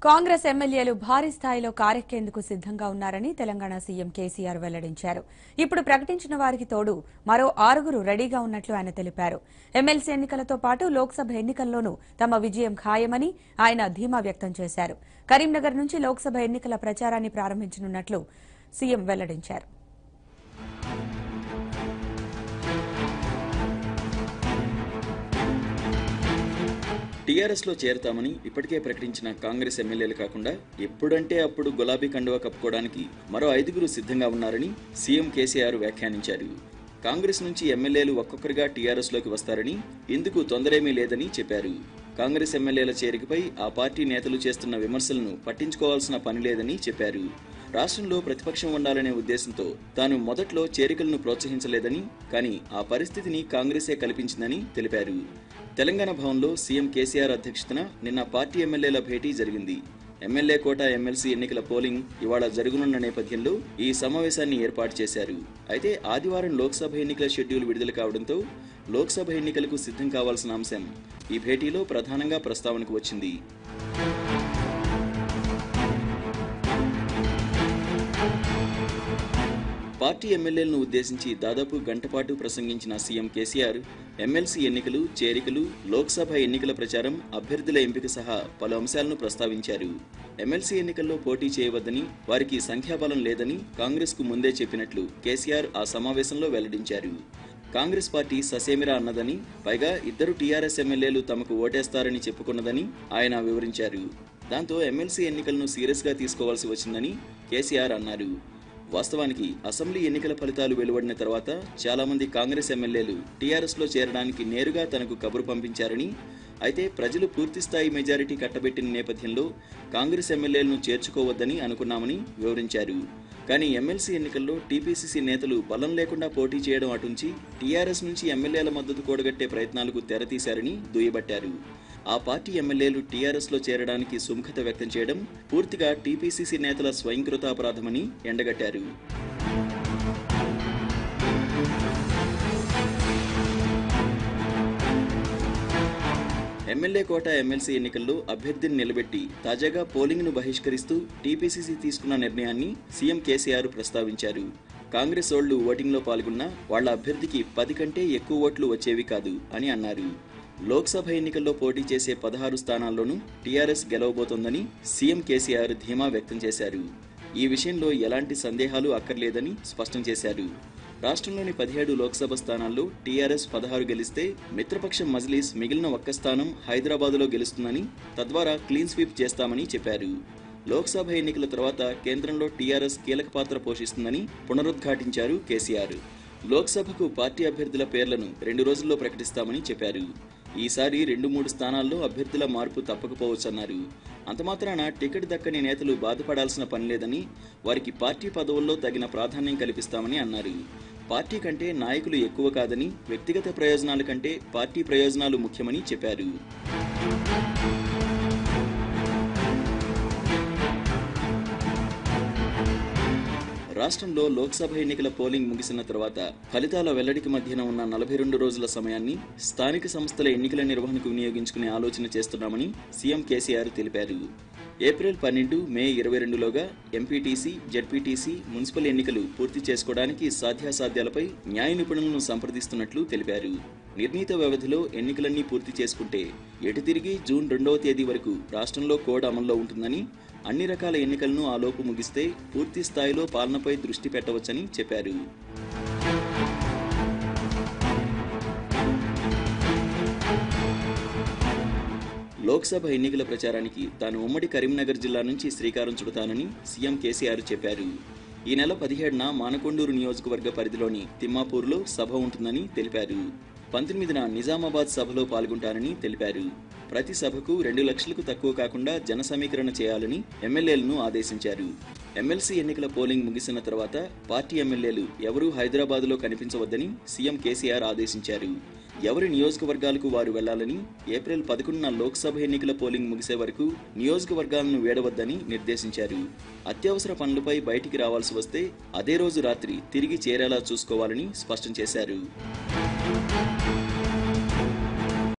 కాంగ్రెస్ ఎమ్మెల్యేలు భారీ స్థాయిలో కారెక్కేందుకు సిద్దంగా ఉన్నారని తెలంగాణ సీఎం కేసీఆర్ వెల్లడించారు. ఇప్పుడు ప్రకటించిన వారికి తోడు మరో 6 రెడీగా ఉన్నట్లు ఆయన తెలిపారు. ఎమ్మెల్సీ ఎన్నికలతో పాటు లోక్సభ ఎన్నికల్లోనూ తమ విజయం ఖాయమని ఆయన ధీమా వ్యక్తం చేశారు. కరీంనగర్ నుంచి లోక్సభ ఎన్నికల ప్రచారాన్ని ప్రారంభించనున్నట్లు సీఎం వెల్లడించారు. టీఆర్ఎస్ లో చేరతామని ఇప్పటికే ప్రకటించిన కాంగ్రెస్ ఎమ్మెల్యేలు కాకుండా ఎప్పుడంటే అప్పుడు గులాబీ కండువా కప్పుకోవడానికి మరో 5 సిద్ధంగా ఉన్నారని సీఎం కేసీఆర్ వ్యాఖ్యానించారు. కాంగ్రెస్ నుంచి ఎమ్మెల్యేలు ఒక్కొక్కరిగా టీఆర్ఎస్ లోకి వస్తారని, ఇందుకు తొందరేమీ లేదని చెప్పారు. కాంగ్రెస్ ఎమ్మెల్యేల చేరికపై ఆ పార్టీ నేతలు చేస్తున్న విమర్శలను పట్టించుకోవాల్సిన పని లేదని చెప్పారు. రాష్ట్రంలో ప్రతిపక్షం ఉండాలనే ఉద్దేశంతో తాను మొదట్లో చేరికలను ప్రోత్సహించలేదని, కానీ ఆ పరిస్థితిని కాంగ్రెసే కల్పించిందని తెలిపారు. తెలంగాణ భవన్లో సీఎం కేసీఆర్ అధ్యక్షతన నిన్న పార్టీ ఎమ్మెల్యేల భేటీ జరిగింది. ఎమ్మెల్యే కోట ఎమ్మెల్సీ ఎన్నికల పోలింగ్ ఇవాళ జరగనున్న నేపథ్యంలో ఈ సమావేశాన్ని ఏర్పాటు చేశారు. అయితే ఆదివారం లోక్సభ ఎన్నికల షెడ్యూల్ విడుదల కావడంతో లోక్సభ ఎన్నికలకు సిద్ధం కావాల్సిన అంశం ఈ భేటీలో ప్రధానంగా ప్రస్తావనకు వచ్చింది. పార్టీ ఎమ్మెల్యేలను ఉద్దేశించి దాదాపు గంటపాటు ప్రసంగించిన సీఎం కేసీఆర్ ఎమ్మెల్సీ ఎన్నికలు, చేరికలు, లోక్సభ ఎన్నికల ప్రచారం, అభ్యర్థుల ఎంపిక సహా పలు అంశాలను ప్రస్తావించారు. ఎమ్మెల్సీ ఎన్నికల్లో పోటీ చేయవద్దని, వారికి సంఖ్యాబలం లేదని కాంగ్రెస్ కు ముందే చెప్పినట్లు కేసీఆర్ ఆ సమావేశంలో వెల్లడించారు. కాంగ్రెస్ పార్టీ ససేమిరా అన్నదని, పైగా 2 టీఆర్ఎస్ ఎమ్మెల్యేలు తమకు ఓటేస్తారని చెప్పుకున్నదని ఆయన వివరించారు. దాంతో ఎమ్మెల్సీ ఎన్నికలను సీరియస్ గా తీసుకోవాల్సి వచ్చిందని కేసీఆర్ అన్నారు. వాస్తవానికి అసెంబ్లీ ఎన్నికల ఫలితాలు వెలువడిన తర్వాత చాలా మంది కాంగ్రెస్ ఎమ్మెల్యేలు టీఆర్ఎస్ లో చేరడానికి నేరుగా తనకు కబురు పంపించారని, అయితే ప్రజలు పూర్తిస్థాయి మెజారిటీ కట్టబెట్టిన నేపథ్యంలో కాంగ్రెస్ ఎమ్మెల్యేలను చేర్చుకోవద్దని అనుకున్నామని వివరించారు. కానీ ఎమ్మెల్సీ ఎన్నికల్లో టీపీసీసీ నేతలు బలం లేకుండా పోటీ చేయడం అటుంచి టీఆర్ఎస్ నుంచి ఎమ్మెల్యేల మద్దతు కూడగట్టే ప్రయత్నాలకు తెరతీశారని దుయ్యబట్టారు. ఆ పార్టీ ఎమ్మెల్యేలు టీఆర్ఎస్ లో చేరడానికి సుముఖత వ్యక్తం చేయడం పూర్తిగా టీపీసీసీ నేతల స్వయంకృతాపరాధమని ఎండగట్టారు. ఎమ్మెల్యే కోట ఎమ్మెల్సీ ఎన్నికల్లో అభ్యర్థిని నిలబెట్టి తాజాగా పోలింగ్ ను బహిష్కరిస్తూ టీపీసీసీ తీసుకున్న నిర్ణయాన్ని సీఎం కేసీఆర్ ప్రస్తావించారు. కాంగ్రెస్ ఓళ్లు ఓటింగ్లో పాల్గొన్నా వాళ్ల అభ్యర్థికి 10 కంటే ఎక్కువ ఓట్లు వచ్చేవి కాదు అని అన్నారు. లోక్సభ ఎన్నికల్లో పోటీ చేసే 16 స్థానాల్లోనూ టీఆర్ఎస్ గెలవబోతోందని సీఎం కేసీఆర్ ధీమా వ్యక్తం చేశారు. ఈ విషయంలో ఎలాంటి సందేహాలు అక్కర్లేదని స్పష్టం చేశారు. రాష్ట్రంలోని 17 లోక్సభ స్థానాల్లో టీఆర్ఎస్ 16 గెలిస్తే మిత్రపక్షం మజ్లీస్ మిగిలిన 1 స్థానం హైదరాబాద్లో గెలుస్తుందని, తద్వారా క్లీన్ స్వీప్ చేస్తామని చెప్పారు. లోక్సభ ఎన్నికల తర్వాత కేంద్రంలో టీఆర్ఎస్ కీలక పాత్ర పోషిస్తుందని పునరుద్ఘాటించారు కేసీఆర్. లోక్సభకు పార్టీ అభ్యర్థుల పేర్లను 2 రోజుల్లో ప్రకటిస్తామని చెప్పారు. ఈసారి 2-3 స్థానాల్లో అభ్యర్థుల మార్పు తప్పకపోవచ్చన్నారు. అంతమాత్రాన టికెట్ దక్కని నేతలు బాధపడాల్సిన పని లేదని, వారికి పార్టీ పదవుల్లో తగిన ప్రాధాన్యం కల్పిస్తామని అన్నారు. పార్టీ కంటే నాయకులు ఎక్కువ కాదని, వ్యక్తిగత ప్రయోజనాల కంటే పార్టీ ప్రయోజనాలు ముఖ్యమని చెప్పారు. రాష్ట్రంలో లోక్సభ ఎన్నికల పోలింగ్ ముగిసిన తర్వాత ఫలితాల వెల్లడికి మధ్యన ఉన్న 42 రోజుల సమయాన్ని స్థానిక సంస్థల ఎన్నికల నిర్వహణకు వినియోగించుకునే ఆలోచన చేస్తున్నామని సీఎం కేసీఆర్ తెలిపారు. ఏప్రిల్ 12, మే 22లోగా ఎంపీటీసీ, జెడ్పీటీసీ, మున్సిపల్ ఎన్నికలు పూర్తి చేసుకోవడానికి సాధ్యాసాధ్యాలపై న్యాయ నిపుణులను సంప్రదిస్తున్నట్లు తెలిపారు. నిర్ణీత వ్యవధిలో ఎన్నికలన్నీ పూర్తి చేసుకుంటే ఎటు తిరిగి జూన్ 2వ తేదీ వరకు రాష్ట్రంలో కోడ్ అమల్లో ఉంటుందని, అన్ని రకాల ఎన్నికలను ఆలోపు ముగిస్తే పూర్తి స్థాయిలో పాలనపై దృష్టి పెట్టవచ్చని చెప్పారు. లోక్సభ ఎన్నికల ప్రచారానికి తాను ఉమ్మడి కరీంనగర్ జిల్లా నుంచి శ్రీకారం చుడతానని సీఎం కేసీఆర్ చెప్పారు. ఈ నెల 17న మానకొండూరు నియోజకవర్గ పరిధిలోని తిమ్మాపూర్లో సభ ఉంటుందని తెలిపారు. 19న నిజామాబాద్ సభలో పాల్గొంటానని తెలిపారు. ప్రతి సభకు 2 లక్షలకు తక్కువ కాకుండా జన సమీకరణ చేయాలని ఎమ్మెల్యేలను ఆదేశించారు. ఎమ్మెల్సీ ఎన్నికల పోలింగ్ ముగిసిన తర్వాత పార్టీ ఎమ్మెల్యేలు ఎవరూ హైదరాబాద్లో కనిపించవద్దని సీఎం కేసీఆర్ ఆదేశించారు. ఎవరి నియోజకవర్గాలకు వారు వెళ్లాలని, ఏప్రిల్ 11న లోక్సభ ఎన్నికల పోలింగ్ ముగిసే వరకు నియోజకవర్గాలను వేడవద్దని నిర్దేశించారు. అత్యవసర పనులపై బయటికి రావాల్సి వస్తే అదే రోజు రాత్రి తిరిగి చేరేలా చూసుకోవాలని స్పష్టం చేశారు.